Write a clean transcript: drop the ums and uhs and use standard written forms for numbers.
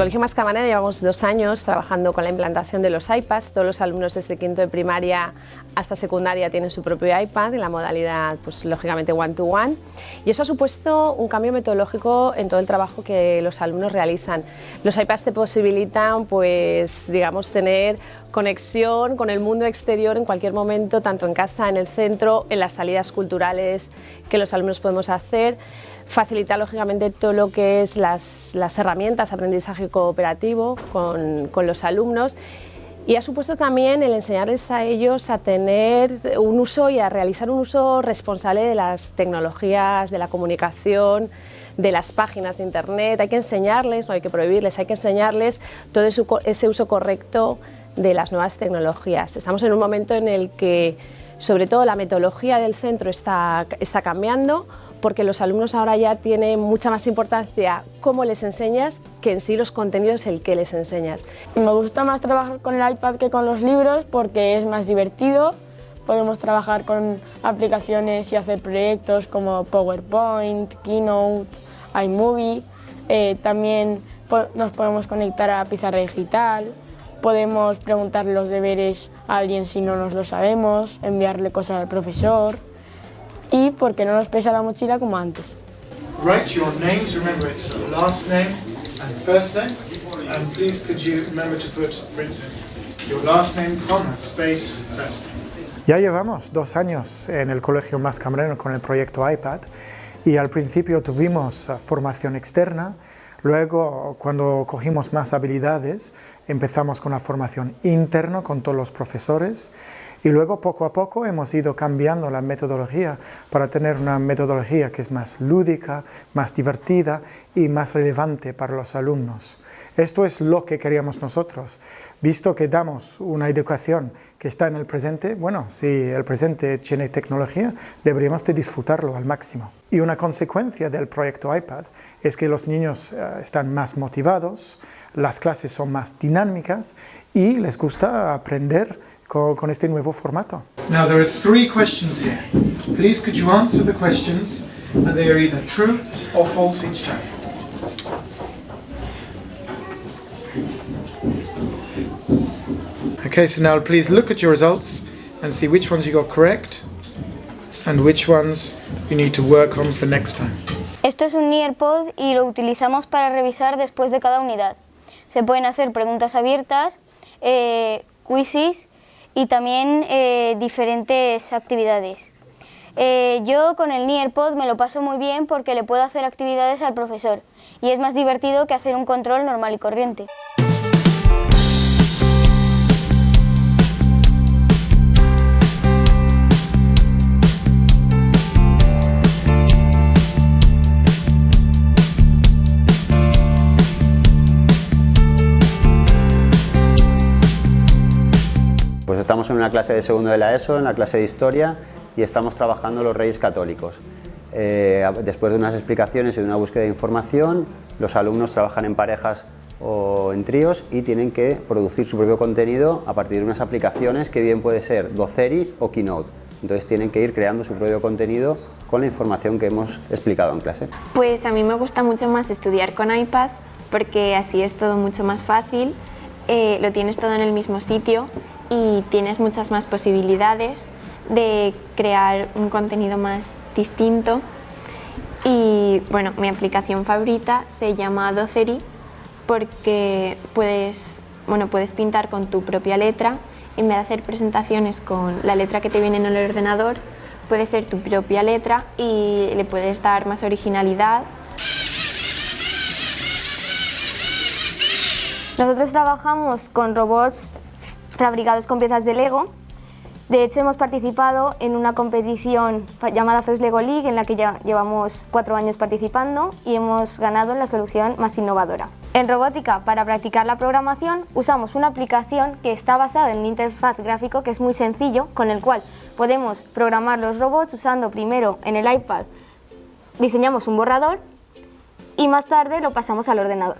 Colegio Mascamarena llevamos 2 años trabajando con la implantación de los iPads. Todos los alumnos desde quinto de primaria hasta secundaria tienen su propio iPad en la modalidad, pues lógicamente one-to-one, y eso ha supuesto un cambio metodológico en todo el trabajo que los alumnos realizan. Los iPads te posibilitan, pues digamos, tener conexión con el mundo exterior en cualquier momento, tanto en casa, en el centro, en las salidas culturales que los alumnos podemos hacer. Facilita lógicamente todo lo que es las herramientas de aprendizaje cooperativo con los alumnos, y ha supuesto también el enseñarles a ellos a tener un uso y a realizar un uso responsable de las tecnologías, de la comunicación, de las páginas de internet. Hay que enseñarles, no hay que prohibirles, hay que enseñarles todo ese uso correcto de las nuevas tecnologías. Estamos en un momento en el que sobre todo la metodología del centro está cambiando, porque los alumnos ahora ya tienen mucha más importancia cómo les enseñas que en sí los contenidos el que les enseñas. Me gusta más trabajar con el iPad que con los libros porque es más divertido. Podemos trabajar con aplicaciones y hacer proyectos como PowerPoint, Keynote, iMovie. También nos podemos conectar a pizarra digital. Podemos preguntar los deberes a alguien si no nos lo sabemos, enviarle cosas al profesor. Y porque no nos pesa la mochila como antes. Write your names, remember it's last name and first name, and please could you remember to put, for instance, your last name, comma, space, first name. Ya llevamos 2 años en el Colegio Mascamarena con el proyecto iPad, y al principio tuvimos formación externa. Luego, cuando cogimos más habilidades, empezamos con la formación interna con todos los profesores, y luego poco a poco hemos ido cambiando la metodología para tener una metodología que es más lúdica, más divertida y más relevante para los alumnos. Esto es lo que queríamos nosotros. Visto que damos una educación que está en el presente, bueno, si el presente tiene tecnología, deberíamos de disfrutarlo al máximo. Y una consecuencia del proyecto iPad es que los niños están más motivados, las clases son más dinámicas y les gusta aprender con este nuevo formato. Now there are 3 questions here. Please could you answer the questions, and they are either true or false each time. Okay, so now please look at your results and see which ones you got correct and which ones you need to work on for next time. Esto es un Nearpod y lo utilizamos para revisar después de cada unidad. Se pueden hacer preguntas abiertas, quizzes y también diferentes actividades. Yo con el Nearpod me lo paso muy bien porque le puedo hacer actividades al profesor y es más divertido que hacer un control normal y corriente. Pues estamos en una clase de segundo de la ESO, en la clase de Historia, y estamos trabajando los Reyes Católicos. Después de unas explicaciones y de una búsqueda de información, los alumnos trabajan en parejas o en tríos y tienen que producir su propio contenido a partir de unas aplicaciones que bien puede ser Doceri o Keynote. Entonces tienen que ir creando su propio contenido con la información que hemos explicado en clase. Pues a mí me gusta mucho más estudiar con iPads porque así es todo mucho más fácil, lo tienes todo en el mismo sitio y tienes muchas más posibilidades de crear un contenido más distinto. Y bueno, mi aplicación favorita se llama Doceri porque puedes pintar con tu propia letra. En vez de hacer presentaciones con la letra que te viene en el ordenador, puede ser tu propia letra y le puedes dar más originalidad. Nosotros trabajamos con robots fabricados con piezas de Lego. De hecho, hemos participado en una competición llamada First Lego League, en la que ya llevamos 4 años participando y hemos ganado la solución más innovadora. En robótica, para practicar la programación, usamos una aplicación que está basada en un interfaz gráfico que es muy sencillo, con el cual podemos programar los robots usando primero en el iPad, diseñamos un borrador y más tarde lo pasamos al ordenador.